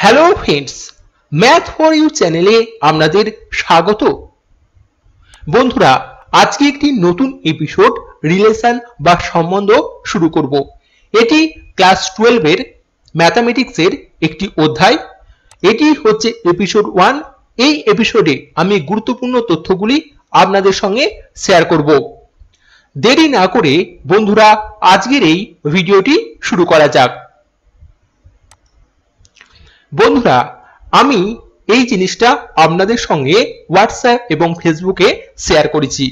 Hello friends, math for you চ্যানেলে আপনাদের স্বাগত। বন্ধুরা, আজকে একটি নতুন এপিসোড রিলেশন বা সম্বন্ধ শুরু করব। এটি ক্লাস 12 এর ম্যাথমেটিক্সের একটি অধ্যায়। এটি হচ্ছে এপিসোড 1। এই এপিসোডে আমি গুরুত্বপূর্ণ তথ্যগুলি আপনাদের সঙ্গে শেয়ার করব। দেরি না করে বন্ধুরা আজকের এই ভিডিওটি শুরু করা যাক। বন্ধুরা, আমি এই জিনিসটা আপনাদের সঙ্গে হোয়াটসঅ্যাপ এবং ফেসবুকে শেয়ার করেছি।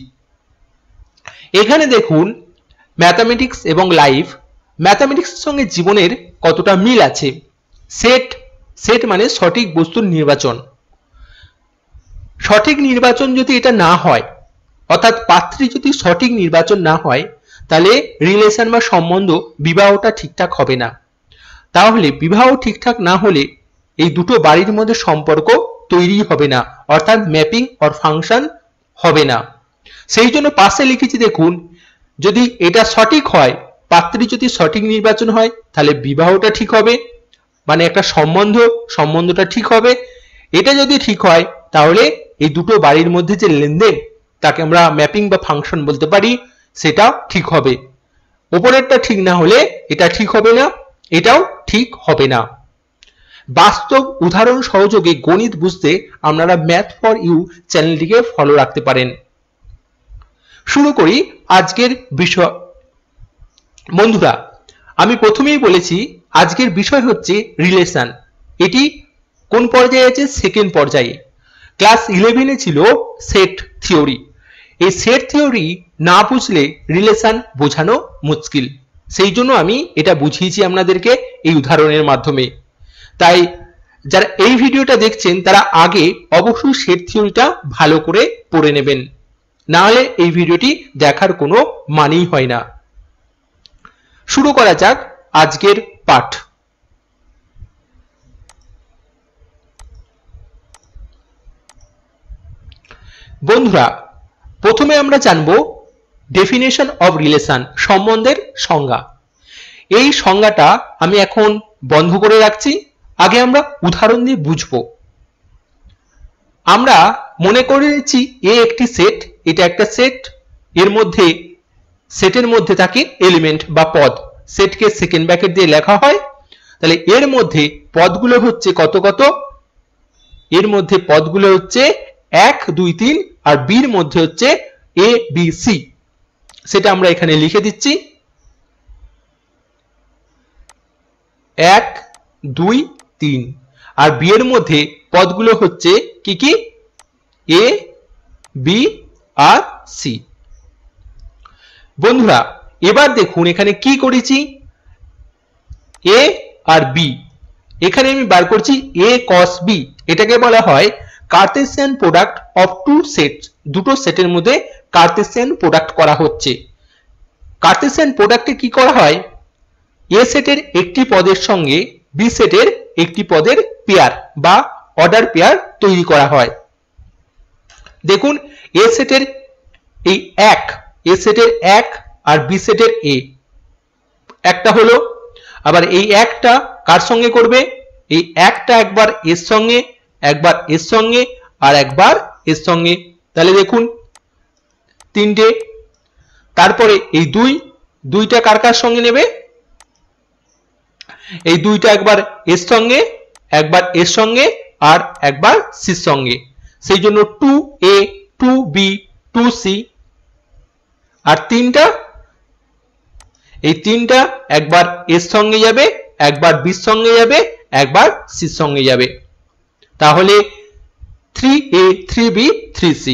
এখানে দেখুন ম্যাথমেটিক্স এবং লাইফ, ম্যাথমেটিক্সের সঙ্গে জীবনের কতটা মিল আছে। সেট মানে সঠিক বস্তুর নির্বাচন। সঠিক নির্বাচন যদি এটা না হয়, অর্থাৎ পাত্রী যদি সঠিক নির্বাচন না হয়, তাহলে রিলেশন বা সম্বন্ধ বিবাহটা ঠিকঠাক হবে না। তাহলে বিবাহ ঠিকঠাক না হলে এই দুটো বাড়ির মধ্যে সম্পর্ক তৈরি হবে না, অর্থাৎ ম্যাপিং অর ফাংশন হবে না। সেই জন্য পাশে লিখেছি দেখুন, যদি এটা সঠিক হয়, পাত্রী যদি সঠিক নির্বাচন হয়, তাহলে বিবাহটা ঠিক হবে, মানে একটা সম্বন্ধটা ঠিক হবে। এটা যদি ঠিক হয়, তাহলে এই দুটো বাড়ির মধ্যে যে লেনদেন, তাকে আমরা ম্যাপিং বা ফাংশন বলতে পারি, সেটা ঠিক হবে। ওপরেরটা ঠিক না হলে এটা ঠিক হবে না, এটাও ঠিক হবে না। বাস্তব উদাহরণ সহযোগে গণিত বুঝতে আপনারা ম্যাথ ফর ইউ চ্যানেলটিকে ফলো রাখতে পারেন। শুরু করি আজকের বিষয়। বন্ধুরা, আমি প্রথমেই বলেছি আজকের বিষয় হচ্ছে রিলেশন। এটি কোন পর্যায়ে আছে? সেকেন্ড পর্যায়ে। ক্লাস 11-এ ছিল সেট থিওরি। এই সেট থিওরি না বুঝলে রিলেশন বোঝানো মুশকিল। সেই জন্য আমি এটা বুঝিয়েছি আপনাদেরকে এই উদাহরণের মাধ্যমে। তাই যারা এই ভিডিওটা দেখছেন তারা আগে অবশ্যই সেট থিওরিটা ভালো করে পড়ে নেবেন, না হলে এই ভিডিওটি দেখার কোনো মানেই হয় না। শুরু করা যাক আজকের পাঠ। বন্ধুরা, প্রথমে আমরা জানবো ডেফিনেশন অফ রিলেশন, সম্বন্ধের সংজ্ঞা। এই সংজ্ঞাটা আমি এখন বন্ধ করে রাখছি, আগে আমরা উদাহরণ দিয়ে বুঝবো। আমরা মনে করে নিচ্ছি এ একটি সেট, এটা একটা সেট, এর মধ্যে সেটের মধ্যে থাকে এলিমেন্ট বা পদ। সেটকে সেকেন্ড ব্র্যাকেট দিয়ে লেখা হয়। তাহলে এর মধ্যে পদগুলো হচ্ছে কত কত? এর মধ্যে পদগুলো হচ্ছে 1 2 3, আর বির মধ্যে হচ্ছে এ বি সি। সেটা আমরা এখানে লিখে দিচ্ছি 1 2 3, আর বি এর মধ্যে পদগুলো হচ্ছে কি কি? A B R C. বন্ধুরা, এবার দেখুন এখানে কি করেছি, এ আর বি। এখানে আমি বার করছি এ কস বি। এটাকে বলা হয় Cartesian product of two sets. দুটো সেটের মধ্যে কার্টেসিয়ান প্রোডাক্ট করা হচ্ছে। কার্টেসিয়ান প্রোডাক্টে কি করা হয়? এ সেটের একটি পদের সঙ্গে বি সেটের একটি পদের পেয়ার বা অর্ডার পেয়ার তৈরি করা হয়। দেখুন এ সেটের এই এক, এ সেটের 1 আর বি সেটের এ একটা হলো। আবার এই একটা কার সঙ্গে করবে? এই একটা একবার এর সঙ্গে, একবার এর সঙ্গে, আর একবার এর সঙ্গে। তাহলে দেখুন তিনটে। তারপরে এই দুইটা কার কার সঙ্গে নেবে? এই দুইটা একবার এর সঙ্গে, একবার এর সঙ্গে, আর একবার সির সঙ্গে। সেই জন্য 2a 2b 2c। আর তিনটা, এই তিনটা একবার এর সঙ্গে যাবে, একবার বির সঙ্গে যাবে, একবার সির সঙ্গে যাবে। তাহলে 3a 3b 3c।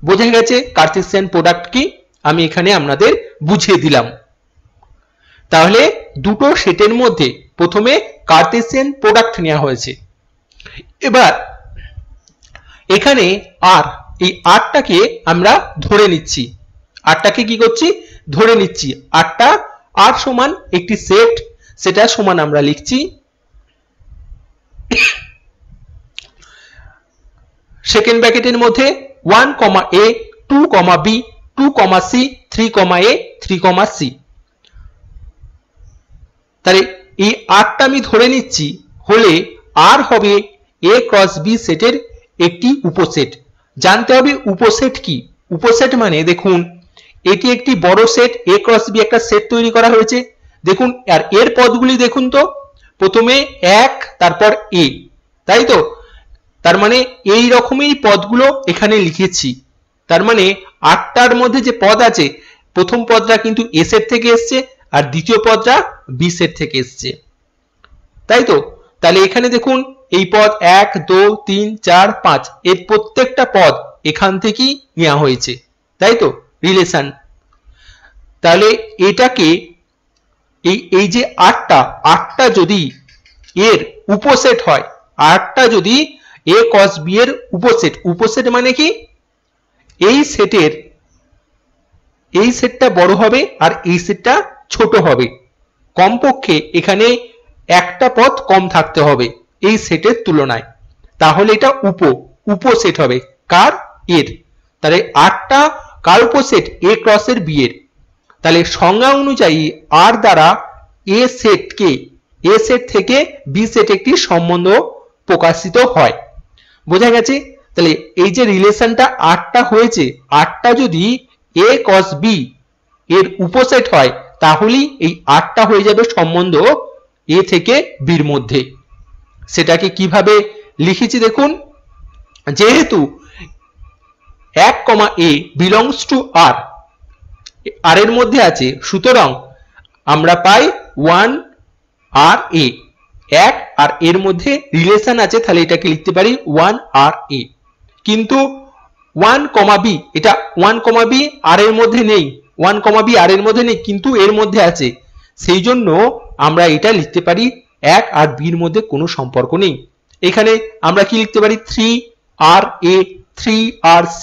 বোঝা গেছে কার্টেসিয়ান প্রোডাক্ট কি? আমি এখানে আপনাদের বুঝিয়ে দিলাম। তাহলে দুটো সেটের মধ্যে প্রথমে কার্টেসিয়ান প্রোডাক্ট নেওয়া হয়েছে। এবার এখানে আর, এই আরটাকে আমরা ধরে নিচ্ছি। আরটাকে কি করছি? ধরে নিচ্ছি। আরটা আর সমান একটি সেট, সেটা সমান আমরা লিখছি সেকেন্ড ব্র্যাকেটের মধ্যে 1 a 2 b 2 c 3 a 3 c। তাহলে এই আরটা আমি ধরে নিচ্ছি হলে আর হবে এ ক্রস বি সেটের একটি উপসেট। জানতে হবে উপসেট কি। উপসেট মানে দেখুন এটি একটি বড় সেট, এ ক্রস বি একটা সেট তৈরি করা হয়েছে। দেখুন আর এর পদগুলি দেখুন তো, প্রথমে 1 তারপর এ, তাই তো? তার মানে এই রকমই পদগুলো এখানে লিখেছি। তার মানে 8টার মধ্যে যে পদ আছে প্রথম পদটা কিন্তু এ সেট থেকে এসছে আর দ্বিতীয় পদটা বি সেট থেকে এসছে, তাই তো? তাহলে এখানে দেখুন এই পদ 1 2 3 4 5 এর প্রত্যেকটা পদ এখান থেকেই নেওয়া হয়েছে, তাই তো? রিলেশন। তাহলে এটাকে এই যে 8টা যদি এর উপসেট হয়, 8টা যদি এ cos b এর উপসেট, উপসেট মানে কি এই সেটটা বড় হবে আর এই সেটটা ছোট হবে, কমপক্ষে এখানে একটা পদ কম থাকতে হবে এই সেটের তুলনায়, তাহলে এটা উপসেট হবে কার? এর। তাহলে 8টা কার উপসেট? এ ক্রস এর বি এর। তাহলে সংজ্ঞা অনুযায়ী আর দ্বারা এ সেট থেকে বি সেট একটি সম্বন্ধ প্রকাশিত হয়। বোঝা গেছে? তাহলে এই যে রিলেশনটা 8টা হয়েছে, 8টা যদি এ cos b এর উপসেট হয় তাহলেই এই 8টা হয়ে যাবে সম্বন্ধ এ থেকে বির মধ্যে। সেটাকে কিভাবে লিখেছি দেখুন, যেহেতু 1, a belongs to r, আর এর মধ্যে আছে, সুতরাং আমরা পাই 1 r a, 1 আর এর মধ্যে রিলেশন আছে, তাহলে এটাকে লিখতে পারি 1 r a। কিন্তু 1, b এটা 1, b আর এর মধ্যে নেই, 1, b আর এর মধ্যে নেই, কিন্তু এর মধ্যে আছে, সেই জন্য আমরা এটা লিখতে পারি 1 আর b এর মধ্যে কোনো সম্পর্ক নেই। এখানে আমরা কি লিখতে পারি 3 r a 3 r c,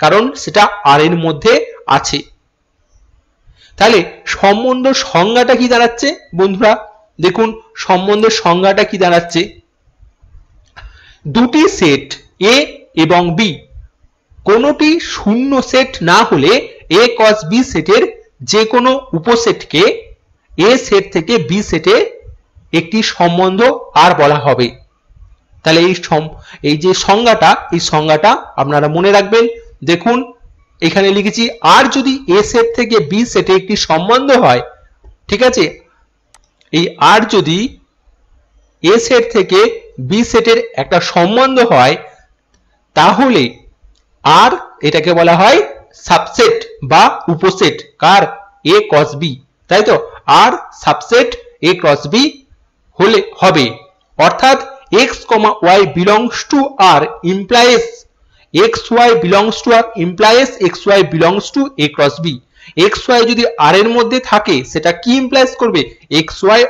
কারণ সেটা আর এর মধ্যে আছে। তাহলে সম্বন্ধ সংজ্ঞাটা কি দাঁড়াচ্ছে বন্ধুরা? দেখুন সম্বন্ধের সংজ্ঞাটা কি দাঁড়াচ্ছে, দুটি সেট এ এবং বি কোনোটি শূন্য সেট না হলে এ cos b সেটের যে কোনো উপসেটকে এ সেট থেকে বি সেটে একটি সম্বন্ধ আর বলা হবে। তাহলে এই যে সংজ্ঞাটা আপনারা মনে রাখবেন। দেখুন এখানে লিখেছি আর যদি এ সেট থেকে বি সেটে একটি সম্বন্ধ হয়, ঠিক আছে, এই আর যদি এ সেট থেকে বি সেটের একটা সম্বন্ধ হয় তাহলে আর এটাকে বলা হয় সাবসেট বা উপসেট কার? এ cos b, তাই তো? আর সাবসেট এ cos b হলে হবে, অর্থাৎ x, y belongs to r implies xy belongs to r implies xy belongs to a cross b। xy যদি r এর মধ্যে থাকে সেটা কি implies করবে? xy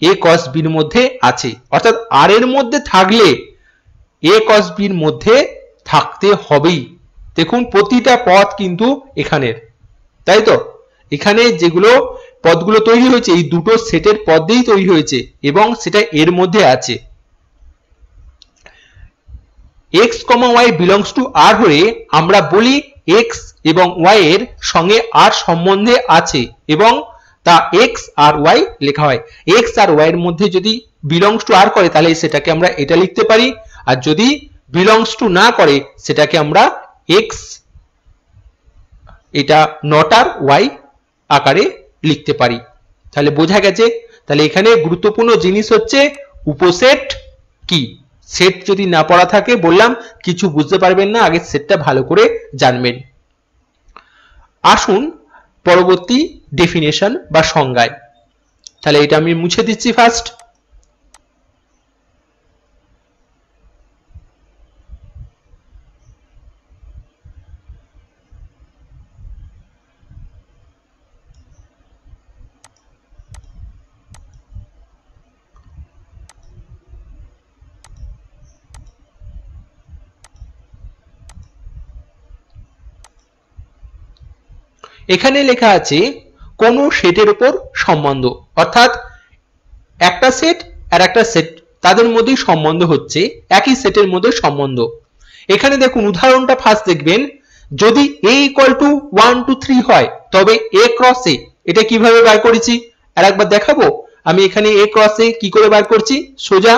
a cos b এর মধ্যে আছে, অর্থাৎ r এর মধ্যে থাকলে a cos b এর মধ্যে থাকতে হবেই। দেখুন প্রতিটা পদ কিন্তু এখানের, তাই তো? এখানে যেগুলো পদগুলো তৈরি হয়েছে এই দুটো সেটের পদ দিয়েই তৈরি হয়েছে এবং সেটা এর মধ্যে আছে। x, y belongs to r হয়ে আমরা বলি x এবং y এর সঙ্গে r সম্বন্ধে আছে এবং তা x আর y লেখা হয়। x আর y এর মধ্যে যদি belongs to r করে তাহলে সেটাকে আমরা এটা লিখতে পারি, আর যদি belongs to না করে সেটাকে আমরা x এটা not আর y আকারে লিখতে পারি। তাহলে বোঝা গেছে? তাহলে এখানে গুরুত্বপূর্ণ জিনিস হচ্ছে উপসেট কি। সেট যদি না পড়া থাকে বললাম কিছু বুঝতে পারবেন না, আগে সেটটা ভালো করে জানবেন। আসুন পরবর্তী ডেফিনেশন বা সংজ্ঞায়। তাহলে এটা আমি মুছে দিচ্ছি ফার্স্ট। এখানে লেখা আছে কোন সেটের উপর সম্বন্ধ, অর্থাৎ একটা সেট আর একটা সেট তাদের মধ্যে সম্বন্ধ হচ্ছে, একই সেটের মধ্যে সম্বন্ধ। এখানে দেখুন উদাহরণটা ফার্স্ট দেখবেন, যদি a equal to 1 2 3 হয় তবে a cross a, এটা কিভাবে বার করেছি আর একবার দেখাবো। আমি এখানে a cross a কি করে বার করছি, সোজা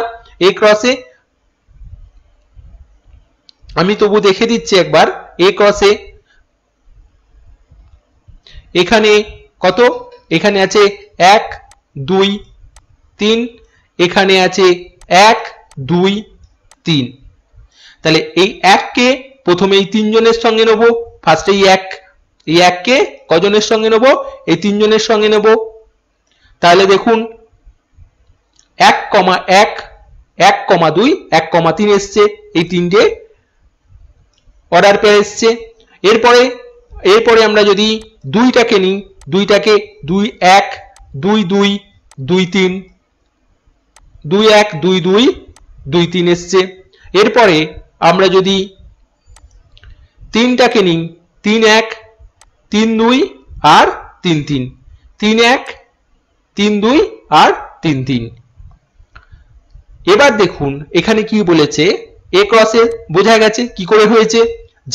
এ ক্রসে, আমি তবু দেখে দিচ্ছি একবার, এ ক্রসে এখানে কত, এখানে আছে 1 2 3, এখানে আছে 1 2 3। তাহলে এই 1 কে প্রথমে এই তিনজনের সঙ্গে নেব, ফার্স্ট এই 1 কে কজনের সঙ্গে নেব, এই তিনজনের সঙ্গে নেব। তাহলে দেখুন 1 1 1 2 1 3 এসছে, এই তিনটে অর্ডার পেয়ার এসছে। এরপরে আমরা যদি দুইটাকে নিই, দুইটাকে 2 1 2 2 2 3 2 1 2 2 2 3 এসছে। এরপরে আমরা যদি তিনটাকে নিই, 3 1 3 2 আর 3 3, 3 1 3 2 আর 3 3। এবার দেখুন এখানে কি বলেছে, এ ক্রসে বোঝা গেছে কি করে হয়েছে,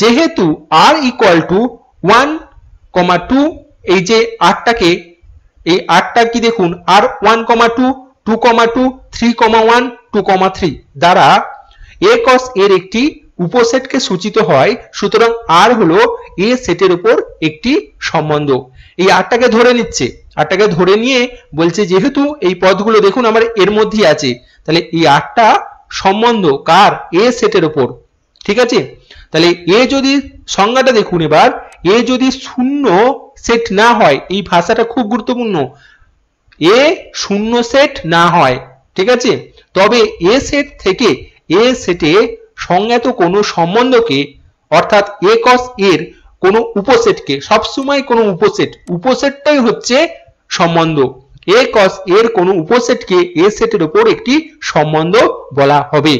যেহেতু r ইকুয়াল টু 1 2, এই যে আরটাকে, এই আরটা কি দেখুন r 1 2 2 2 3 1 2 3 দ্বারা a cos এর একটি উপসেটকে সূচিত হয়। সুতরাং r হলো a সেটের উপর একটি সম্বন্ধ। এই আরটাকে ধরে নিচ্ছে, আরটাকে ধরে নিয়ে বলছে যেহেতু এই পদগুলো দেখুন আমার এর মধ্যেই আছে, তাহলে এই আরটা সম্বন্ধ কার, a সেটের উপর। ঠিক আছে, তাহলে এ যদি সংজ্ঞাটা দেখুন এবার, এ যদি শূন্য সেট না হয়, এই ভাষাটা খুব গুরুত্বপূর্ণ, এ শূন্য সেট না হয়, ঠিক আছে, তবে এ সেট থেকে এ সেটে সংজ্ঞাত কোনো সম্বন্ধকে, অর্থাৎ এ cos এর কোনো উপসেটকে, সবসময় কোনো উপসেটটাই হচ্ছে সম্বন্ধ, এ cos এর কোনো উপসেটকে এ সেটের উপর একটি সম্বন্ধ বলা হবে।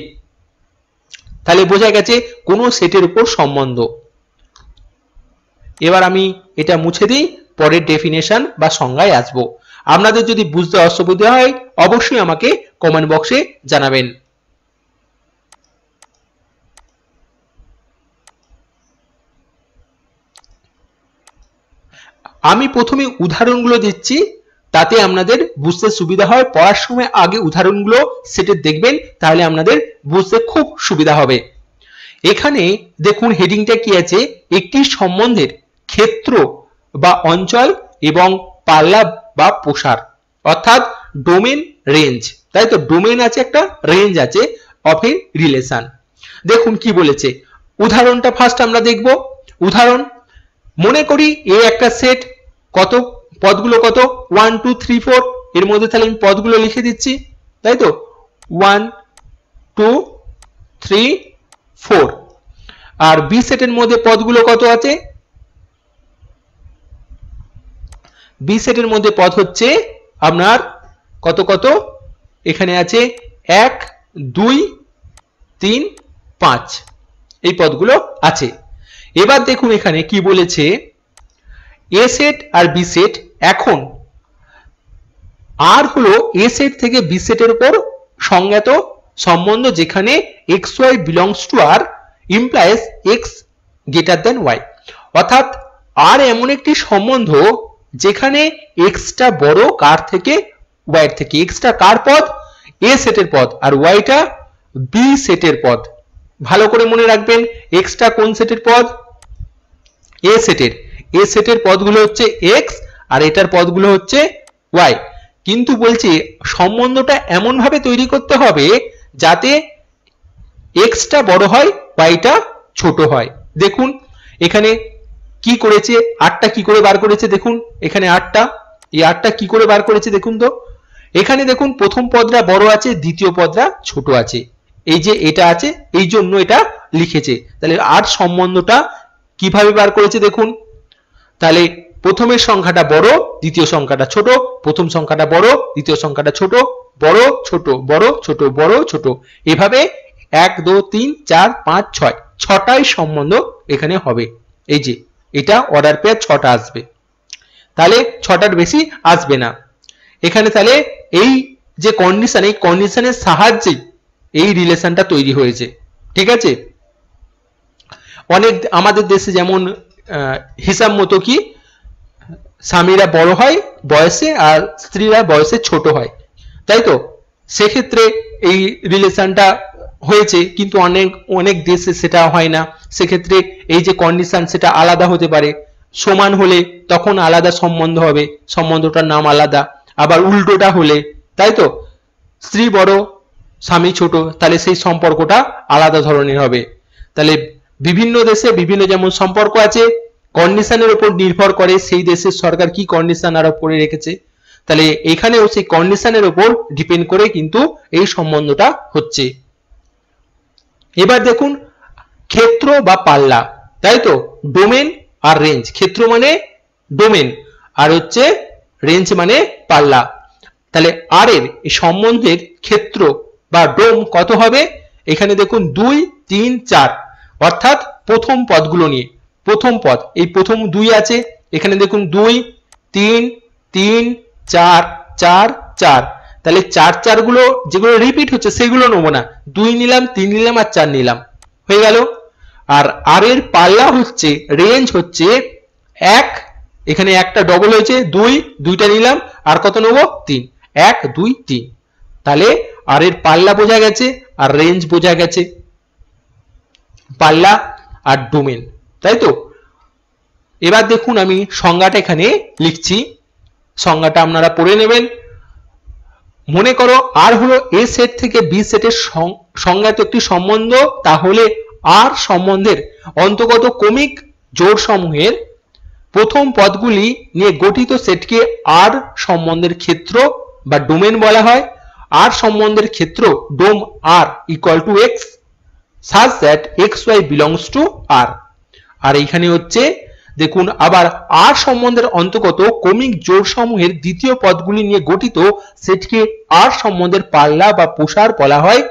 তাহলে বোঝা গেছে কোন সেটের উপর সম্বন্ধ। এবার আমি এটা মুছে দিই, পরের ডেফিনেশন বা সংজ্ঞায় আসব। আপনাদের যদি বুঝতে অসুবিধা হয় অবশ্যই আমাকে কমেন্ট বক্সে জানাবেন। আমি প্রথমে উদাহরণগুলো দিচ্ছি, তাতে আপনাদের বুঝতে সুবিধা হয়। পড়ার সময় আগে উদাহরণগুলো সেটে দেখবেন, তাহলে আপনাদের বুঝতে খুব সুবিধা হবে। এখানে দেখুন হেডিংটা কি আছে, একটি সম্বন্ধের ক্ষেত্র বা অঞ্চল এবং পাল্লা বা প্রসার, অর্থাৎ ডোমেন রেঞ্জ, তাই তো, ডোমেন আছে একটা, রেঞ্জ আছে অফ এ রিলেশন। দেখুন কি বলেছে, উদাহরণটা ফার্স্ট আমরা দেখব। উদাহরণ, মনে করি এ একটা সেট, কত পদগুলো কত 1 2 3 4, এর মধ্যে তাহলে আমি পদগুলো লিখে দিচ্ছি, তাই তো 1 2 3 4। আর বি সেটের মধ্যে পদগুলো কত আছে, বি সেটের মধ্যে পদ হচ্ছে আপনার কত কত, এখানে আছে 1 2 3 5, এই পদগুলো আছে। এবার দেখুন এখানে কি বলেছে, এ সেট আর বি সেট, এখন আর হলো এ সেট থেকে বি সেটের উপর সংজ্ঞাত সম্বন্ধ, যেখানে xy belongs to r implies x greater than y, অর্থাৎ আর এমন একটি সম্বন্ধ যেখানে x টা বড় কার থেকে, y এর থেকে। x টা কার পদ, a সেটের পদ, আর y টা b সেটের পদ। ভালো করে মনে রাখবেন, x টা কোন সেটের পদ, a সেটের। a সেটের পদগুলো হচ্ছে x আর এটার পদগুলো হচ্ছে y। কিন্তু বলছি সম্বন্ধটা এমন ভাবে তৈরি করতে হবে যাতে x টা বড় হয় y টা ছোট হয়। দেখুন এখানে কি করেছে, 8টা কি করে বার করেছে, দেখুন এখানে 8টা, এই 8টা কি করে বার করেছে দেখুন তো। এখানে দেখুন প্রথম পদটা বড় আছে, দ্বিতীয় পদটা ছোট আছে, এই যে এটা আছে এই জন্য এটা লিখেছে। তাহলে 8 সম্বন্ধটা কিভাবে বার করেছে দেখুন, তাহলে প্রথমের সংখ্যাটা বড়, দ্বিতীয় সংখ্যাটা ছোট, প্রথম সংখ্যাটা বড়, দ্বিতীয় সংখ্যাটা ছোট, বড় ছোট বড় ছোট বড় ছোট, এভাবে 1 2 3 4 5 6, 6টাই সম্বন্ধ এখানে হবে। এই যে এটা অর্ডার পেয়ার 6টা আসবে, তাহলে 6টার বেশি আসবে না এখানে। তাহলে এই যে কন্ডিশন, এই কন্ডিশনের সাহায্যে এই রিলেশনটা তৈরি হয়েছে, ঠিক আছে। অনেক আমাদের দেশে যেমন হিসাব মতো কি স্বামীরা বড় হয় বয়সে আর স্ত্রীরা বয়সে ছোট হয়, তাই তো। সেক্ষেত্রে এই রিলেশনটা হয়েছে, কিন্তু অনেক অনেক দেশে সেটা হয় না। সেক্ষেত্রে এই যে কন্ডিশন সেটা আলাদা হতে পারে। সমান হলে তখন আলাদা সম্বন্ধ হবে, সম্বন্ধটার নাম আলাদা। আবার উল্টোটা হলে, তাই তো, স্ত্রী বড় স্বামী ছোট, তাহলে সেই সম্পর্কটা আলাদা ধরনের হবে। তাহলে বিভিন্ন দেশে বিভিন্ন যেমন সম্পর্ক আছে, কন্ডিশনের উপর নির্ভর করে সেই দেশের সরকার কি কন্ডিশন আরোপ করে রেখেছে। তাহলে এখানেও সেই কন্ডিশনের উপর ডিপেন্ড করে কিন্তু এই সম্বন্ধটা হচ্ছে। এবার দেখুন ক্ষেত্র বা পাল্লা, তাই তো, ডোমেন আর রেঞ্জ। ক্ষেত্র মানে ডোমেন আর হচ্ছে রেঞ্জ মানে পাল্লা। তাহলে আর এর এই সম্বন্ধের ক্ষেত্র বা ডোম কত হবে? এখানে দেখুন 2, 3, 4, অর্থাৎ প্রথম পদগুলো নিয়ে। প্রথম পদ এই প্রথম 2 আছে, এখানে দেখুন 2, 3, 3, 4, 4, 4। তাহলে 4 4 গুলো যেগুলো রিপিট হচ্ছে সেগুলো নেব না, 2 নিলাম, 3 নিলাম আর 4 নিলাম, হয়ে গেল। আর আর এর পাল্লা হচ্ছে, রেঞ্জ হচ্ছে 1, এখানে একটা ডবল হয়েছে 2, 2টা নিলাম, আর কত নেব? 3, 1 2 3। তাহলে আর এর পাল্লা বোঝা গেছে আর রেঞ্জ বোঝা গেছে, পাল্লা আর ডোমেন, তাই তো। এবার দেখুন আমি সংজ্ঞাটা এখানে লিখছি, সংজ্ঞাটা আপনারা পড়ে নেবেন। মনে করো আর হলো এ সেট থেকে বি সেটের সংজ্ঞাত একটি সম্বন্ধ, তাহলে আর সম্বন্ধের অন্তর্গত ক্রমিক জোড় সমূহের প্রথম পদগুলি নিয়ে গঠিত সেটকে আর সম্বন্ধের ক্ষেত্র বা ডোমেন বলা হয়। আর সম্বন্ধের ক্ষেত্র dom R equal to X such that xy belongs to r। আর এইখানে হচ্ছে দেখুন আবার আর সম্বন্ধের অন্তর্গত ক্রমিক জোড় সমূহের দ্বিতীয় পদগুলি নিয়ে গঠিত সেটকে আর সম্বন্ধের পাল্লা বা প্রসার বলা হয়।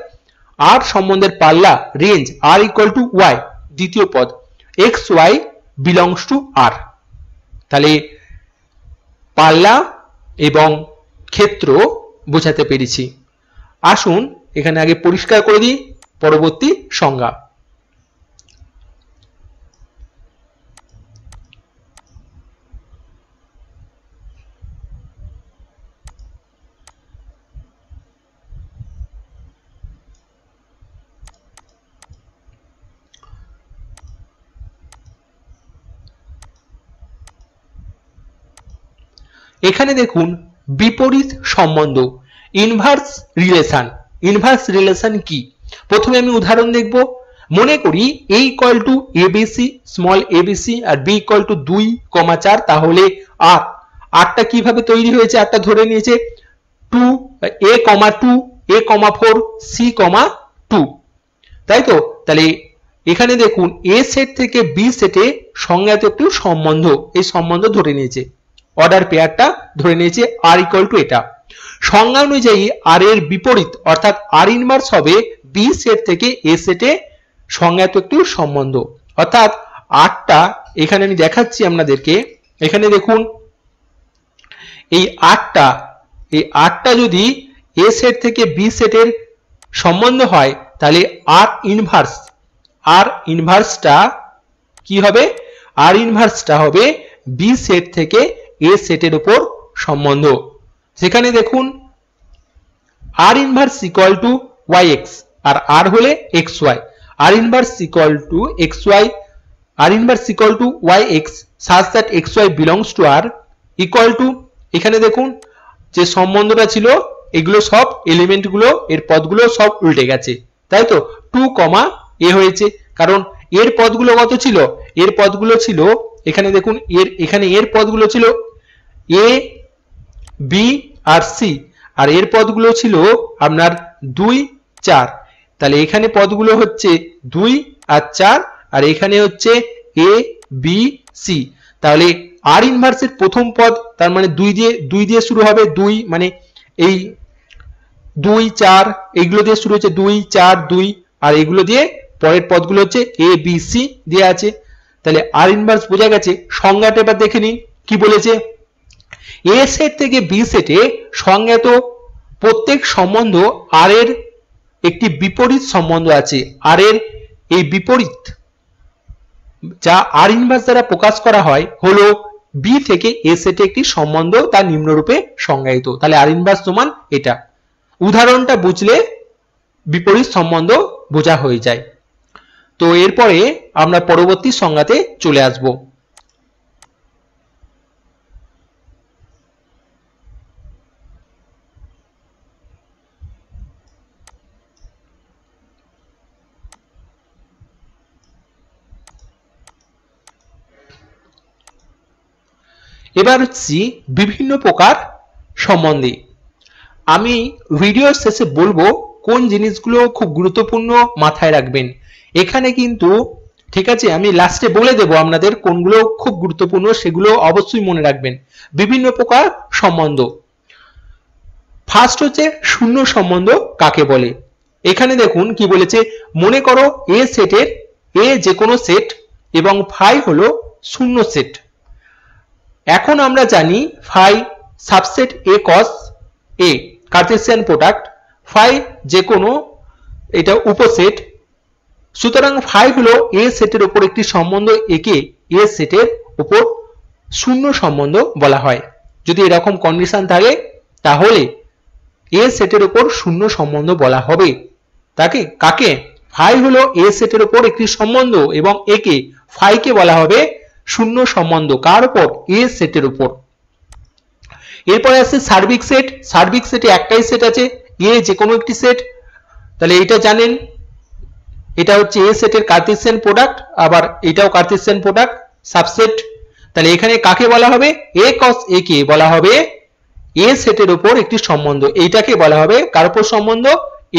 আর সম্বন্ধের পাল্লা range r equal to y, দ্বিতীয় পদ xy belongs to r। তাহলে পাল্লা এবং ক্ষেত্র বোঝাতে পেরেছি। আসুন এখানে আগে পরিষ্কার করে দিই পরবর্তী সংজ্ঞা। এখানে দেখুন বিপরীত সম্বন্ধ, ইনভার্স রিলেশন। ইনভার্স রিলেশন কি? প্রথমে আমি উদাহরণ দেখব। মনে করি a equal to ABC, small ABC আর b ইকুয়াল টু 2, 4, তাহলে আর আরটা কিভাবে তৈরি হয়েছে? আরটা ধরে নিয়েছে 2 a, 2 a, 4 c, 2, তাই তো। তাহলে এখানে দেখুন a সেট থেকে b সেটে সংজ্ঞাত একটি সম্বন্ধ, এই সম্বন্ধ ধরে নিয়েছে, অর্ডার পেয়ারটা ধরে নিয়েছে আর ইকুয়াল টু এটা। সংজ্ঞা অনুযায়ী আর এর বিপরীত অর্থাৎ আর ইনভার্স হবে বি সেট থেকে এ সেটে সংজ্ঞাত একটি সম্বন্ধ। অর্থাৎ আরটা এখানে আমি দেখাচ্ছি আপনাদেরকে। এখানে দেখুন এই আরটা যদি এ সেট থেকে বি সেটের সম্বন্ধ হয়, তাহলে আর ইনভার্সটা কি হবে? আর ইনভার্সটা হবে বি সেট থেকে এ সেটের উপর সম্বন্ধ। সেখানে দেখুন R inverse equal to Y X আর আর হলে X Y. R inverse equal to X Y, R inverse equal to Y X such that X Y belongs to R equal to, এখানে দেখুন যে সম্বন্ধটা ছিল এগুলো সব এলিমেন্ট গুলো, এর পদগুলো সব উল্টে গেছে, তাই তো। 2, এ হয়েছে, কারণ এর পদগুলো কত ছিল? এর পদগুলো ছিল এখানে দেখুন এখানে এর পদগুলো ছিল এ, বি আর সি, আর এর পদগুলো ছিল আপনার 2, 4। তাহলে এখানে পদগুলো হচ্ছে 2 আর 4, আর এখানে হচ্ছে এ, বি, সি। তাহলে আর ইনভার্সের প্রথম পদ তার মানে 2 দিয়ে শুরু হবে, 2 মানে এই 2, 4 এইগুলো দিয়ে শুরু হচ্ছে 2, 4, 2, আর এইগুলো দিয়ে পরের পদগুলো হচ্ছে এ, বি, সি দিয়ে আছে। তাহলে আর ইনভার্স বোঝা গেছে। সংজ্ঞাটা এবার দেখে নিন কি বলেছে। এ সেট থেকে বি সেটে সংজ্ঞাত প্রত্যেক সম্বন্ধ আর এর একটি বিপরীত সম্বন্ধ আছে। আর এর এই বিপরীত যা আর ইনভার্স দ্বারা প্রকাশ করা হয় হলো বি থেকে এ সেটে একটি সম্বন্ধ, তা নিম্নরূপে সংজ্ঞায়িত। তাহলে আর ইনভার্স সমান এটা। উদাহরণটা বুঝলে বিপরীত সম্বন্ধ বোঝা হয়ে যায়। তো এরপরে আমরা পরবর্তী সংজ্ঞাতে চলে আসব। এবার হচ্ছে বিভিন্ন প্রকার সম্বন্ধে। আমি ভিডিওর শেষে বলবো কোন জিনিসগুলো খুব গুরুত্বপূর্ণ মাথায় রাখবেন। এখানে কিন্তু ঠিক আছে, আমি লাস্টে বলে দেব আপনাদের কোনগুলো খুব গুরুত্বপূর্ণ, সেগুলো অবশ্যই মনে রাখবেন। বিভিন্ন প্রকার সম্বন্ধ। ফার্স্ট হচ্ছে শূন্য সম্বন্ধ কাকে বলে। এখানে দেখুন কি বলেছে, মনে করো এ সেটের এ যে কোনো সেট এবং ফাই হলো শূন্য সেট। এখন আমরা জানি phi subset A cross A Cartesian product, phi যে কোনো এটা উপসেট। সুতরাং ফাই হলো এ সেটের উপর একটি সম্বন্ধ, একে এ সেটের উপর শূন্য সম্বন্ধ বলা হয়। যদি এরকম কন্ডিশন থাকে তাহলে এ সেটের উপর শূন্য সম্বন্ধ বলা হবে। তাকে কাকে? ফাই হলো এ সেটের উপর একটি সম্বন্ধ এবং একে ফাইকে বলা হবে শূন্য সম্বন্ধ। কার উপর? এ সেটের উপর। এরপরে আছে সার্বিক সেট। সার্বিক সেটে একটাই সেট আছে, এ যে কোনো একটি সেট। তাহলে এটা জানেন, এটা হচ্ছে এ সেটের কার্টেসিয়ান প্রোডাক্ট, আবার এটাও কার্টেসিয়ান প্রোডাক্ট সাবসেট। তাহলে এখানে কাকে বলা হবে? এ কস এ কে বলা হবে এ সেটের উপর একটি সম্বন্ধ। এইটাকে বলা হবে কার উপর সম্বন্ধ?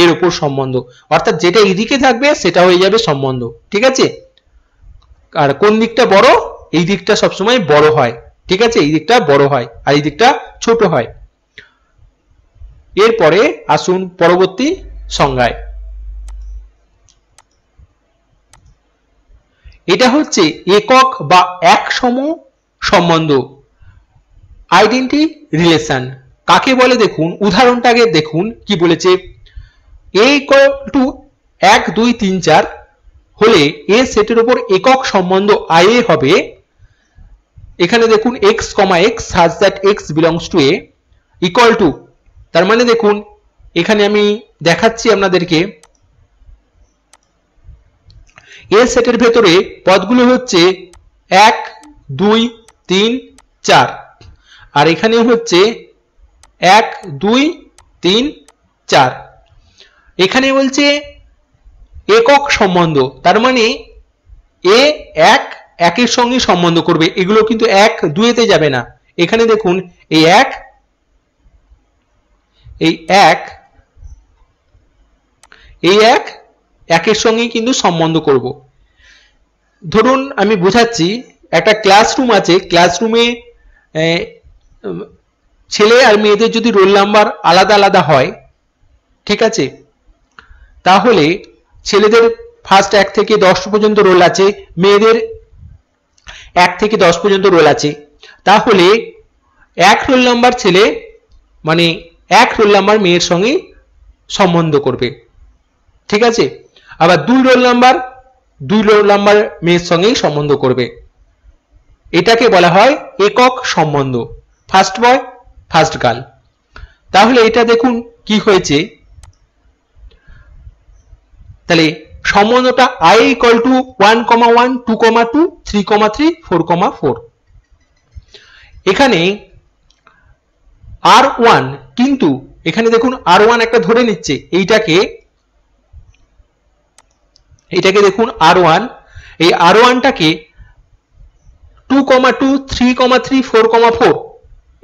এর উপর সম্বন্ধ। অর্থাৎ যেটা এইদিকে থাকবে সেটা হয়ে যাবে সম্বন্ধ। ঠিক আছে? আর কোন দিকটা বড়? এই দিকটা সবসময় বড় হয়। ঠিক আছে, এই দিকটা বড় হয় আর এই দিকটা ছোট হয়। এরপরে আসুন পরবর্তী সংজ্ঞায়। এটা হচ্ছে একক বা একসম সম্বন্ধ, আইডেন্টি রিলেশন। কাকে বলে দেখুন, উদাহরণটাকে দেখুন কি বলেছে। এ ইকুয়াল টু 1 2 3 4 হলে এ সেটের উপর একক সম্বন্ধ আই এ হবে। এখানে দেখুন x, x such that x belongs to a equal to, তার মানে দেখুন এখানে আমি দেখাচ্ছি আপনাদেরকে, এ সেটের ভেতরে পদগুলো হচ্ছে 1 2 3 4 আর এখানে হচ্ছে 1 2 3 4। এখানে বলছে একক সম্বন্ধ, তার মানে এ এক একের সঙ্গে সম্বন্ধ করবে। এগুলো কিন্তু 1 2 তে যাবে না। এখানে দেখুন এই 1 একের সঙ্গে কিন্তু সম্বন্ধ করব। ধরুন আমি বোঝাচ্ছি, একটা ক্লাসরুম আছে, ক্লাসরুমে ছেলে আর মেয়েদের যদি রোল নাম্বার আলাদা আলাদা হয়, ঠিক আছে, তাহলে ছেলেদের ফার্স্ট 1 থেকে 10 পর্যন্ত রোল আছে, মেয়েদের 1 থেকে 10 পর্যন্ত রোল আছে। তাহলে 1 রোল নাম্বার ছেলে মানে 1 রোল নাম্বার মেয়ের সঙ্গে সম্বন্ধ করবে। ঠিক আছে, আবার 2 রোল নাম্বার মেয়ের সঙ্গেই সম্বন্ধ করবে। এটাকে বলা হয় একক সম্বন্ধ, ফার্স্ট বয় ফার্স্ট গার্ল। তাহলে এটা দেখুন কি হয়েছে, তাহলে সম্বন্ধটা i equal to 1, 1, 2, 2, 3, 3, 4, 4। এখানে r1, কিন্তু এখানে দেখুন r1 একটা ধরে নিচ্ছে, এইটাকে দেখুন r1, এই r1টাকে 2, 2, 3, 3, 4, 4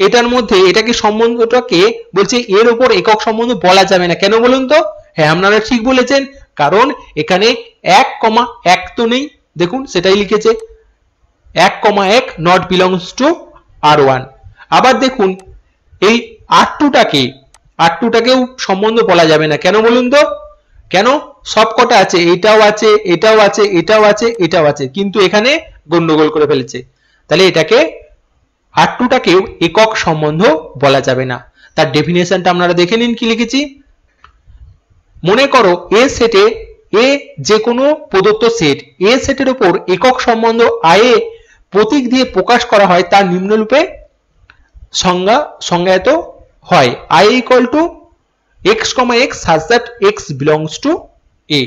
এটার মধ্যে এটাকে সম্বন্ধটাকে বলছে এর উপর একক সম্বন্ধ বলা যাবে না। কেন বলুন তো? হ্যাঁ, আপনারা ঠিক বলেছেন, কারণ এখানে 1, 1 তো নেই। দেখুন সেটাই লিখেছে 1, 1 নট বিলংস টু r1। আবার দেখুন এই r2টাকেও সম্বন্ধ বলা যাবে না। কেন বলুন তো? কেন? সবকটা আছে, এটাও আছে, এটাও আছে, এটাও আছে, এটাও আছে, কিন্তু এখানে গন্ডগোল করে ফেলেছে। তাহলে এটাকে r2টাকেও একক সম্বন্ধ বলা যাবে না। তার ডেফিনেশনটা আপনারা দেখে নিন কি লিখেছি। মনে করো এ সেটে এ যে কোনো প্রদত্ত সেট, এ সেটের উপর একক সম্বন্ধ আই এ প্রতীক দিয়ে প্রকাশ করা হয়, তার নিম্নরূপে সংজ্ঞায়িত হয়। I equal to x, x such that x belongs to A।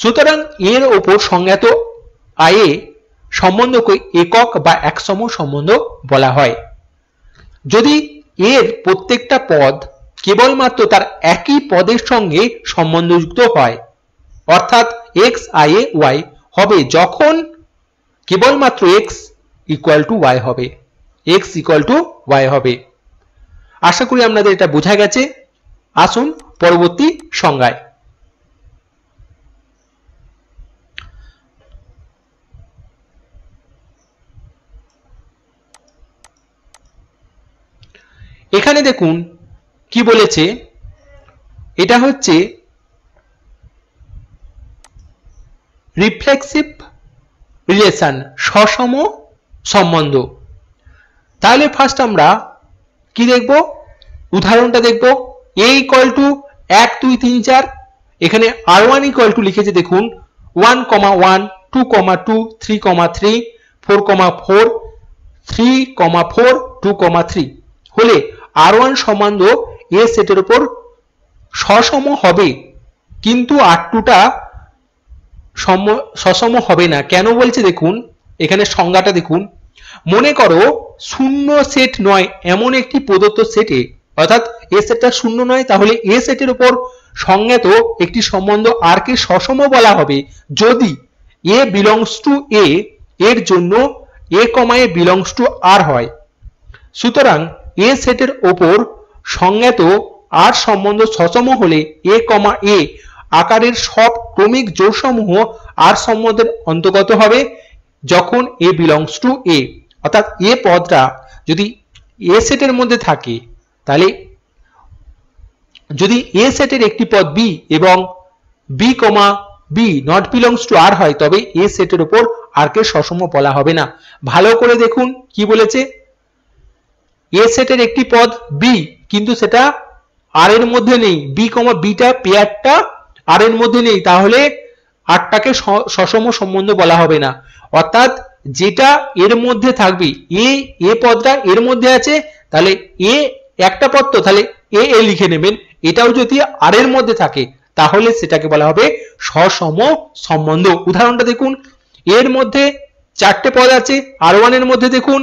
সুতরাং এর উপর সংজ্ঞাত I এ সম্বন্ধকে একক বা একসম সম্বন্ধ বলা হয়। যদি এর প্রত্যেকটা পদ কেবলমাত্র তার একই পদের সঙ্গে সম্বন্ধযুক্ত হয়, অর্থাৎ x I এ y হবে যখন কেবলমাত্র x ইকুয়াল টু y হবে, x ইকুয়াল টু y হবে। আশা করি আপনাদের এটা বোঝা গেছে। আসুন পরবর্তী সংজ্ঞায়। এখানে দেখুন কি বলেছে, এটা হচ্ছে রিফ্লেক্সিভ রিলেশন, সসম সম্বন্ধ। তাহলে ফার্স্ট আমরা কি দেখব, উদাহরণটা দেখব। a ইকুয়াল টু 1 2 3 4, এখানে r1 ইকুয়াল টু লিখেছে দেখুন 1 1 2 2 3 3 4 4 3 4 2 3 হলে r1 সম্বন্ধ a সেটের উপর সসম হবে, কিন্তু r2টা সসম হবে না। কেন বলছে দেখুন, এখানে সংজ্ঞাটা দেখুন। মনে করো শূন্য সেট নয় এমন একটি প্রদত্ত সেটে, অর্থাৎ এ সেটটা শূন্য নয়, তাহলে এ সেটের উপর সংজ্ঞাত একটি সম্বন্ধ আর কে সসম বলা হবে যদি a belongs to a এর জন্য a, a belongs to r হয়। সুতরাং a সেটের উপর সংজ্ঞাত r সম্বন্ধ সসম হলে a, a আকারের সব ক্রমিক জোড়সমূহ r সম্বন্ধের অন্তর্গত হবে যখন a belongs to a, অর্থাৎ a পদটা যদি a সেটের মধ্যে থাকে, তাহলে যদি a সেটের একটি পদ b এবং b, b not belongs to r হয়, তবে a সেটের উপর r কে সসম বলা হবে না। ভালো করে দেখুন কি বলেছে, a সেটের একটি পদ b কিন্তু সেটা r এর মধ্যে নেই, b, bটা পেয়ারটা r এর মধ্যে নেই, তাহলে rটাকে সসম সম্বন্ধ বলা হবে না। অর্থাৎ যেটা এর মধ্যে থাকবে, a পদটা এর মধ্যে আছে, তাহলে a একটা পদ, তো তাহলে a লিখে নেবেন। এটাও যদি r এর মধ্যে থাকে তাহলে সেটাকে বলা হবে সসম সম্বন্ধ। উদাহরণটা দেখুন, এর মধ্যে চারটে পদ আছে, r1 এর মধ্যে দেখুন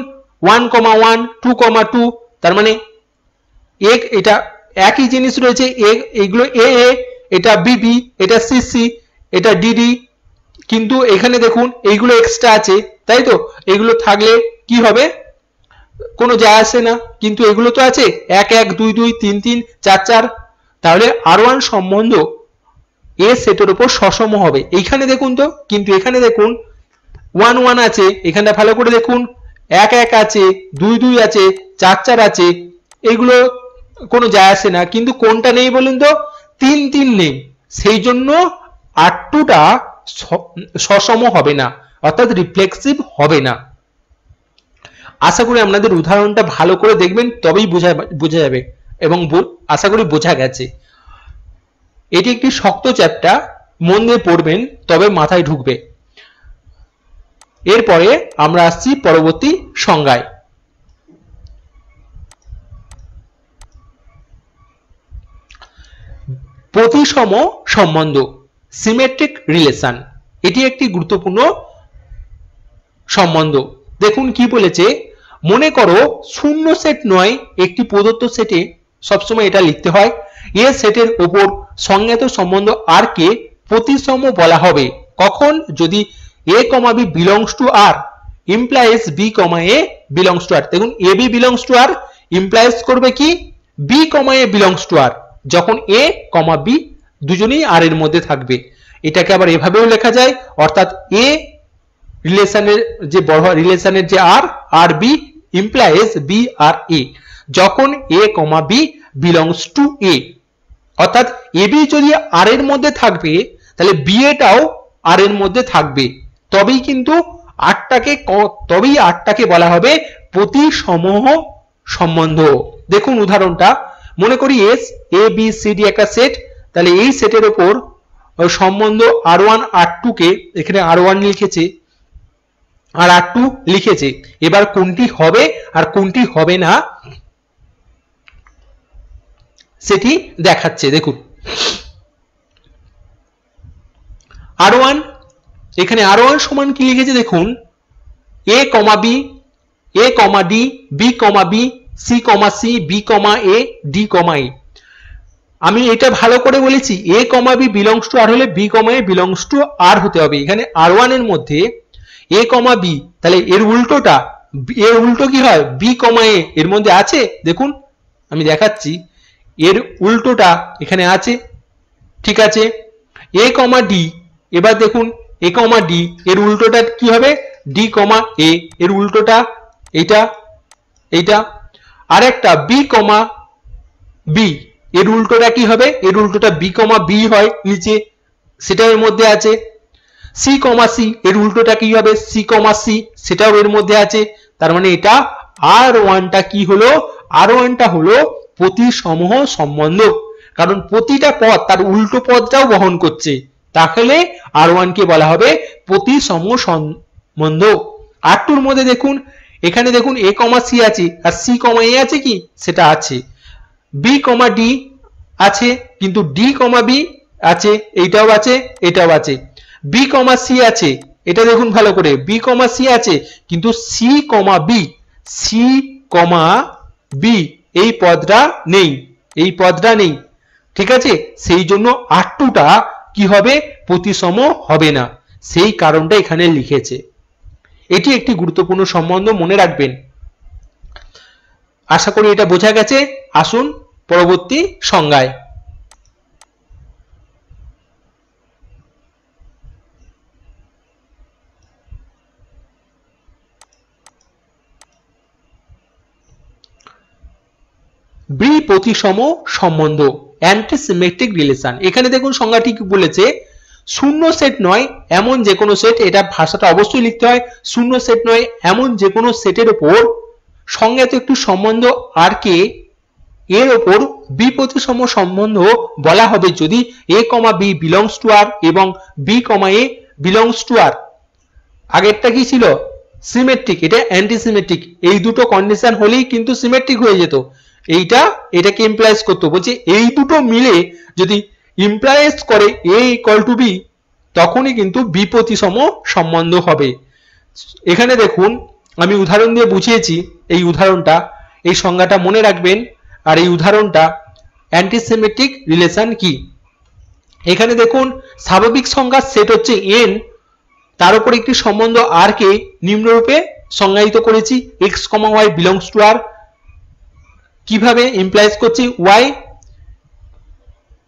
1 1 2 2, তার মানে এটা একই জিনিস রয়েছে, এগুলো a, এটা b, এটা c, এটা d, কিন্তু এখানে দেখুন এইগুলো এক্সট্রা আছে, তাই তো? এগুলো থাকলে কি হবে, কোনো যায় আসে না, কিন্তু এগুলো তো আছে 1 1 2 2 3 3 4 4, তাহলে r1 সম্বন্ধ a সেটের উপর সসম হবে। এইখানে দেখুন তো, কিন্তু এখানে দেখুন 1 1 আছে, এখানটা ভালো করে দেখুন 1 1 আছে, 2 2 আছে, 4 4 আছে, এগুলো কোনো যায় আসে না, কিন্তু কোনটা নেই বলুন তো, 3 3 নেই, সেই জন্য r2টা সসম হবে না, অর্থাৎ রিফ্লেক্সিভ হবে না। আশা করি আপনাদের উদাহরণটা ভালো করে দেখবেন, তবেই বোঝা যাবে, এবং আশা করি বোঝা গেছে। এটি একটি শক্ত চ্যাপ্টার, মন দিয়ে পড়বেন তবে মাথায় ঢুকবে। এরপরে আমরা আসছি পরবর্তী সংজ্ঞায়। প্রতিসম সম্বন্ধ, সিমেট্রিক রিলেশন, এটি একটি গুরুত্বপূর্ণ সম্বন্ধ। দেখুন কি বলেছে, মনে করো শূন্য সেট নয় একটি প্রদত্ত সেটে, সবসময় এটা লিখতে হয়, এ সেটের উপর সংজ্ঞাত সম্বন্ধ আর কে প্রতিসম বলা হবে কখন, যদি a, b belongs to r implies b, a belongs to r। দেখুন a, b belongs to r implies করবে কি, b, a belongs to r, যখন a, b দুজনেই r এর মধ্যে থাকবে। এটাকে আবার এভাবেও লেখা যায়, অর্থাৎ a রিলেশনের যে বড় রিলেশনের যে r, b implies b R a, যখন a, b belongs to a, অর্থাৎ ab যদি r এর মধ্যে থাকবে তাহলে b এটাও r এর মধ্যে থাকবে, তবেই কিন্তু rটাকে বলা হবে প্রতিসম সম্বন্ধ। দেখুন উদাহরণটা, মনে করি s a b c d একটা সেট, তাহলে এই সেটের উপর সম্বন্ধ r1 r2 কে, এখানে r1 লিখেছে আর r2 লিখেছে, এবার কোনটি হবে আর কোনটি হবে না সেটি দেখাচ্ছে। দেখুন R1, এখানে R1 সমান কি লিখেছে দেখুন, a, b, a, d, b, b, c, c, b, a, d, a। আমি এটা ভালো করে বলেছি, a, b belongs to r হলে b, a belongs to r হতে হবে। এখানে R1 এর মধ্যে a, b, তাহলে এর উল্টোটা, এর উল্টো কি হয়, b, a এর মধ্যে আছে। দেখুন আমি দেখাচ্ছি, এর উল্টোটা এখানে আছে, ঠিক আছে। a, d, এবার দেখুন a, d এর উল্টোটা কি হবে, d, a এর উল্টোটা এইটা, এইটা। আরেকটা b, b এর উল্টোটা কি হবে, এর উল্টোটা b, b হয় নিচে, সেটা এর মধ্যে আছে। c, c এর উল্টোটা কি হবে, c, c সেটাও এর মধ্যে আছে। তার মানে এটা R1 টা কি হলো, R1 টা হলো প্রতিসমূহ সম্বন্ধ, কারণ প্রতিটা পদ তার উল্টো পদটাও বহন করছে, তাহলে R1 কে বলা হবে প্রতিসমূহ সম্বন্ধ। R2 এর মধ্যে দেখুন, এখানে দেখুন a, c আছে আর c, a আছে কি, সেটা আছে। b, d আছে, কিন্তু d, b আছে, এইটাও আছে, এটাও আছে। b, c আছে, এটা দেখুন ভালো করে, b, c আছে, কিন্তু c, b, c, b এই পদটা নেই, এই পদটা নেই, ঠিক আছে। সেই জন্য R2 টা কি হবে, প্রতিসম হবে না, সেই কারণটা এখানে লিখেছে। এটি একটি গুরুত্বপূর্ণ সম্বন্ধ, মনে রাখবেন। আশা করি এটা বোঝা গেছে। আসুন পরবর্তী সংজ্ঞায়। বিপ্রতিসম সম্বন্ধ, অ্যান্টিসিমেট্রিক রিলেশন। এখানে দেখুন সংজ্ঞাটি কি বলেছে, শূন্য সেট নয় এমন যে কোনো সেট, এটা ভাষাটা অবশ্যই লিখতে হয়, শূন্য সেট নয় এমন যে কোনো সেটের উপর সংজ্ঞাত একটি সম্বন্ধ আর কে এর উপর বিপ্রতিসম সম্বন্ধ বলা হবে যদি a, b belongs to r এবং b, a belongs to r। আগেরটা কি ছিল, সিমেট্রিক, এটা অ্যান্টিসিমেট্রিক। এই দুটো কন্ডিশন হলেই কিন্তু সিমেট্রিক হয়ে যেত। এইটা এটাকে ইমপ্লাইজ করতে বলছে, এই দুটো মিলে যদি ইমপ্লাইজ করে a = b, তখনই কিন্তু বিপ্রতিসম সম্বন্ধ হবে। এখানে দেখুন আমি উদাহরণ দিয়ে বুঝিয়েছি, এই উদাহরণটা, এই সংজ্ঞাটা মনে রাখবেন। আর এই উদাহরণটা অ্যান্টিসিমেট্রিক রিলেশন কি, এখানে দেখুন স্বাভাবিক সংখ্যার সেট হচ্ছে n, তার উপর একটি সম্বন্ধ r কে নিম্নরূপে সংজ্ঞায়িত করেছি, x, y belongs to r। কিভাবে ইমপ্লাইজ করছি, y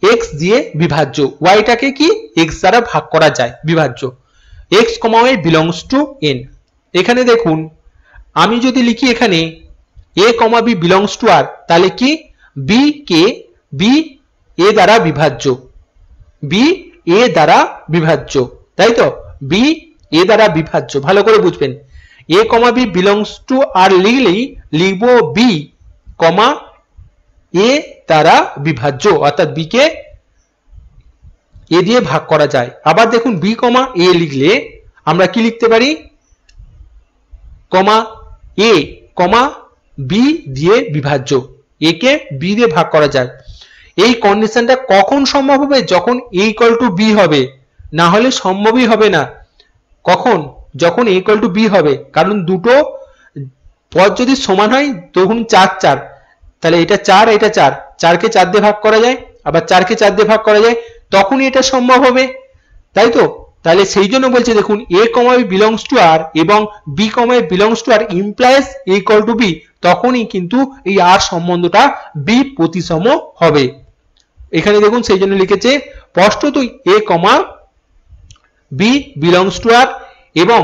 x দিয়ে বিভাজ্য, y টাকে কি x দ্বারা ভাগ করা যায়, বিভাজ্য, x, y belongs to n। এখানে দেখুন আমি যদি লিখি এখানে a, b belongs to r, তাহলে কি b কে b a দ্বারা বিভাজ্য, b a দ্বারা বিভাজ্য, তাই তো, b a দ্বারা বিভাজ্য, ভালো করে বুঝবেন। a, b belongs to r লিখলেই লিখবো b, a দ্বারা বিভাজ্য, অর্থাৎ b কে a দিয়ে ভাগ করা যায়। আবার দেখুন b, a লিখলে আমরা কি লিখতে পারি, a, b দিয়ে বিভাজ্য, a কে b দিয়ে ভাগ করা যায়। এই কন্ডিশনটা কখন সম্ভব হবে, যখন a = b হবে, না হলে সম্ভবই হবে না। কখন, যখন a = b হবে, কারণ দুটো পদ যদি সমান হয় তখন 4 4, তাহলে এটা 4 এটা 4, 4 কে 4 দিয়ে ভাগ করা যায়, আবার 4 কে 4 দিয়ে ভাগ করা যায়, তখনই এটা সম্ভব হবে, তাই তো। তাহলে সেই জন্য বলছে দেখুন a, b belongs to r এবং b, a belongs to r implies a = b, তখনই কিন্তু এই r সম্বন্ধটা বিপ্রতিসম হবে। এখানে দেখুন সেই জন্য লিখেছে স্পষ্টতই a, b belongs to r এবং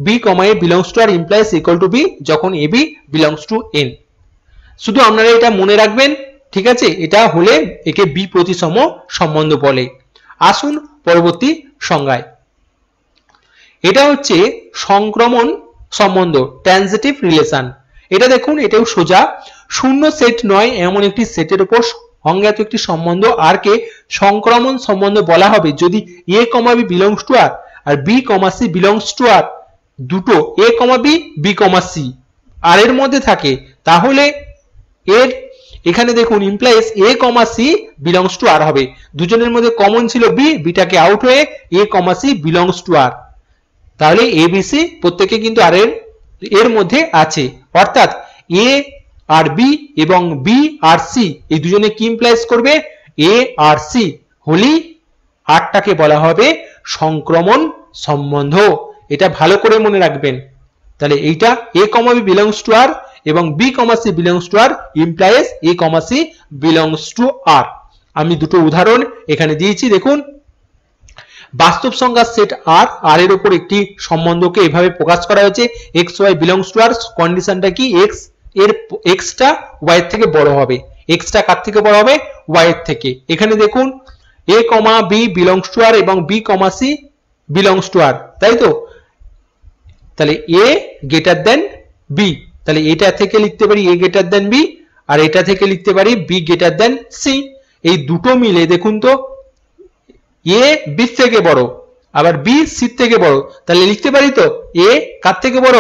b, a belongs to r implies a = b যখন ab belongs to n। শুধু আপনারা এটা মনে রাখবেন, ঠিক আছে, এটা হলে একে বিপ্রতিসম সম্বন্ধ বলে। আসুন পরবর্তী সংজ্ঞায়। এটা হচ্ছে সংক্রমণ সম্বন্ধ, ট্রানজিটিভ রিলেশন। এটা দেখুন এটাও সোজা, শূন্য সেট নয় এমন একটি সেটের উপর সংজ্ঞাত একটি সম্বন্ধ আর কে সংক্রমণ সম্বন্ধ বলা হবে যদি a, b belongs to r R b, c belongs to r, দুটো a, b, c r এর মধ্যে থাকে, তাহলে এর এখানে দেখুন implies A comma C belongs to R হবে, দুজনের মধ্যে কমন ছিল বি, বিটাকে আউট হয়ে A comma C belongs to R, তাহলে এ বি সি প্রত্যেকে কিন্তু আর এর মধ্যে আছে, অর্থাৎ এ আর বি এবং বি আর সি এই দুজনে কি ইমপ্লাইজ করবে, এ আর সি হলি আরটাকে বলা হবে সংক্রমণ সম্বন্ধ। এটা ভালো করে মনে রাখবেন। তাহলে এইটা A comma B belongs to R এবং B comma C belongs to R implies A comma C belongs to R. আমি দুটো উদাহরণ এখানে দিয়েছি দেখুন। বাস্তব সংখ্যার সেট আর, আর এর উপর একটি সম্বন্ধকে এভাবে প্রকাশ করা হয়েছে এক্স ওয়াই বিলংস টু আর। কন্ডিশনটা কি, এক্স এর এক্সটা ওয়াই এর থেকে বড় হবে, এক্সটা কার থেকে বড় হবে, ওয়াই এর থেকে। এখানে দেখুন A comma B belongs to R এবং B comma C belongs to R, তাই তো? তাহলে এ গ্রেটার দেন বি, তাহলে এটা থেকে লিখতে পারি এ গ্রেটার দেন বি, আর এটা থেকে লিখতে পারি বি গ্রেটার দেন সি। এই দুটো মিলে দেখুন তো এ বি থেকে বড় আবার বি সি থেকে বড়, তাহলে লিখতে পারি তো এ কার থেকে বড়,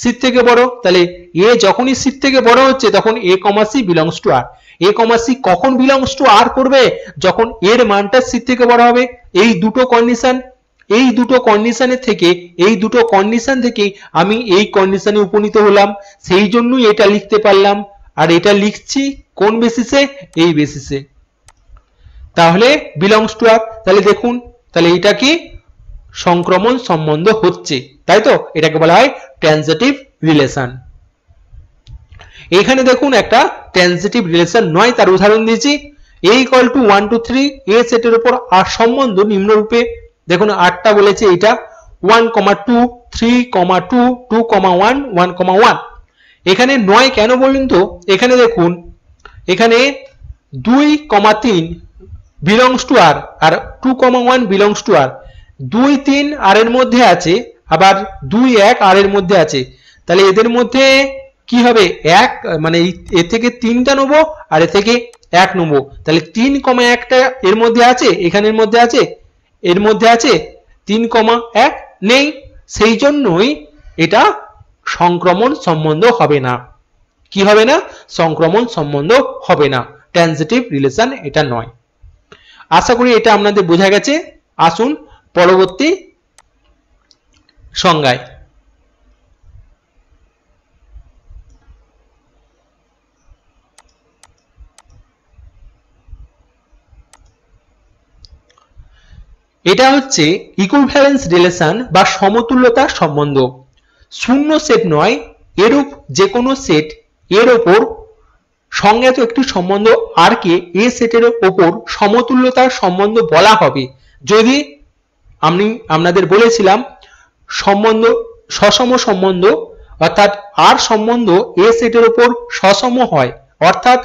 সি থেকে বড়। তাহলে এ যখনই সি থেকে বড় হচ্ছে তখন A comma C belongs to R. A comma C কখন বিলংস টু আর করবে, যখন এর মানটা সি থেকে বড় হবে। এই দুটো কন্ডিশন, এই দুটো কন্ডিশনের থেকে, এই দুটো কন্ডিশন থেকে আমি এই কন্ডিশনে উপনীত হলাম, সেই জন্যই এটা লিখতে পারলাম। আর এটা লিখছি কোন বেসিসে, এই বেসিসে। তাহলে বিলংস টু আর, তাহলে দেখুন তাহলে এটা কি সংক্রমণ সম্বন্ধ হচ্ছে, তাই তো? এটাকে বলা হয় ট্রানজিটিভ রিলেশন। এখানে দেখুন একটা ট্রানজিটিভ রিলেশন নয়, তার উদাহরণ দিয়েছি। এ ইকুয়াল টু 1 2 3 এ সেটের উপর আর সম্বন্ধ নিম্নরূপে। দেখুন আরটা বলেছে এটা 1 2 3 2 2 1 1 1। এখানে নয় কেন বলুন তো, এখানে দেখুন এখানে 2 3 বিলংস টু আর, আর 2 1 বিলংস টু আর। 2 3 আর এর মধ্যে আছে, আবার 2 1 আর এর মধ্যে আছে। তাহলে এদের মধ্যে কি হবে, এক মানে এ থেকে 3টা নেবো আর এ থেকে 1 নেবো। তাহলে 3 1টা এর মধ্যে আছে, এখানের মধ্যে আছে, এর মধ্যে আছে, 3 1 নেই, সেই জন্যই এটা সংক্রমণ সম্বন্ধ হবে না। কি হবে না, সংক্রমণ সম্বন্ধ হবে না, ট্রানজিটিভ রিলেশন এটা নয়। আশা করি এটা আপনাদের বোঝা গেছে। আসুন পরবর্তী সংজ্ঞায়। এটা হচ্ছে ইকুইভ্যালেন্স রিলেশন বা সমতুল্যতা সম্বন্ধ। শূন্য সেট নয়, এরূপ যে কোনো সেট এর ওপর সংজ্ঞাত একটি সম্বন্ধ আর কে এ সেটের ওপর সমতুল্যতার সম্বন্ধ বলা হবে যদি আমি আপনাদের বলেছিলাম সম্বন্ধ সসম সম্বন্ধ, অর্থাৎ আর সম্বন্ধ এ সেটের উপর সসম হয়, অর্থাৎ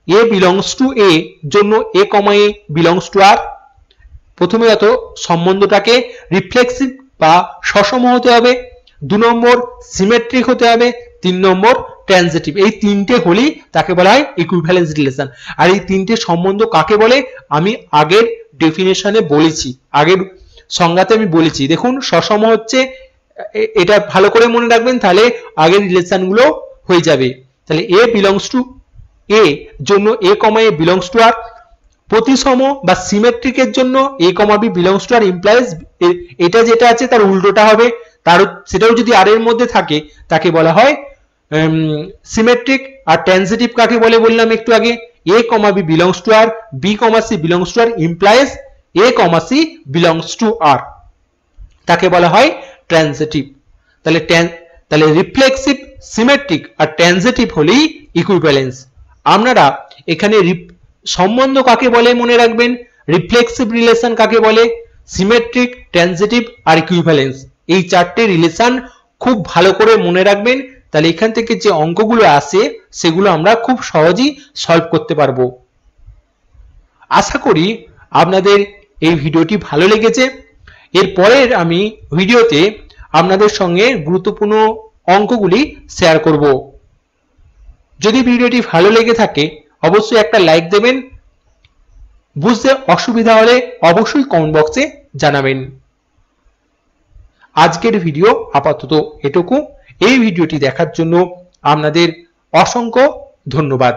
এ বিলংস টু এ জন্য A comma A belongs to আর। প্রথমে অত সম্বন্ধটাকে রিফ্লেক্সিভ বা সসম হতে হবে, 2 নম্বর সিমেট্রিক হতে হবে, 3 নম্বর ট্রানজিটিভ। এই তিনটে হলেই তাকে বলা হয় ইকুইভ্যালেন্স রিলেশন। আর এই তিনটে সম্বন্ধ কাকে বলে আমি আগের ডেফিনেশনে বলেছি, আগের সংজ্ঞাতে আমি বলেছি। দেখুন সসম হচ্ছে, এটা ভালো করে মনে রাখবেন, তাহলে আগের রিলেশনগুলো হয়ে যাবে। তাহলে এ বিলংস টু এ জন্য A comma A belongs to আর। প্রতিসম বা সিমেট্রিকের জন্য A comma B belongs to R implies এটা যেটা আছে তার উল্টোটা হবে, তার সেটাও যদি আর এর মধ্যে থাকে তাকে বলা হয় সিমেট্রিক। আর ট্রানজিটিভ কাকে বলে বললাম একটু আগে, A comma B belongs to R, B comma C belongs to R implies A comma C belongs to R, তাকে বলা হয় ট্রানজিটিভ। তাহলে রিফ্লেক্সিভ, সিমেট্রিক আর ট্রানজিটিভ হলেই ইকুইভ্যালেন্স। আপনারা এখানে সম্বন্ধ কাকে বলে মনে রাখবেন, রিফ্লেক্সিভ রিলেশন কাকে বলে, সিমেট্রিক, ট্রানজিটিভ আর ইকুইভ্যালেন্স, এই চারটে রিলেশন খুব ভালো করে মনে রাখবেন। তাহলে এখান থেকে যে অঙ্কগুলো আসে সেগুলো আমরা খুব সহজেই সলভ করতে পারবো। আশা করি আপনাদের এই ভিডিওটি ভালো লেগেছে। এর পরের আমি ভিডিওতে আপনাদের সঙ্গে গুরুত্বপূর্ণ অঙ্কগুলি শেয়ার করব। যদি ভিডিওটি ভালো লেগে থাকে অবশ্যই একটা লাইক দেবেন, বুঝতে অসুবিধা হলে অবশ্যই কমেন্ট বক্সে জানাবেন। আজকের ভিডিও আপাতত এটুকু। এই ভিডিওটি দেখার জন্য আপনাদের অসংখ্য ধন্যবাদ।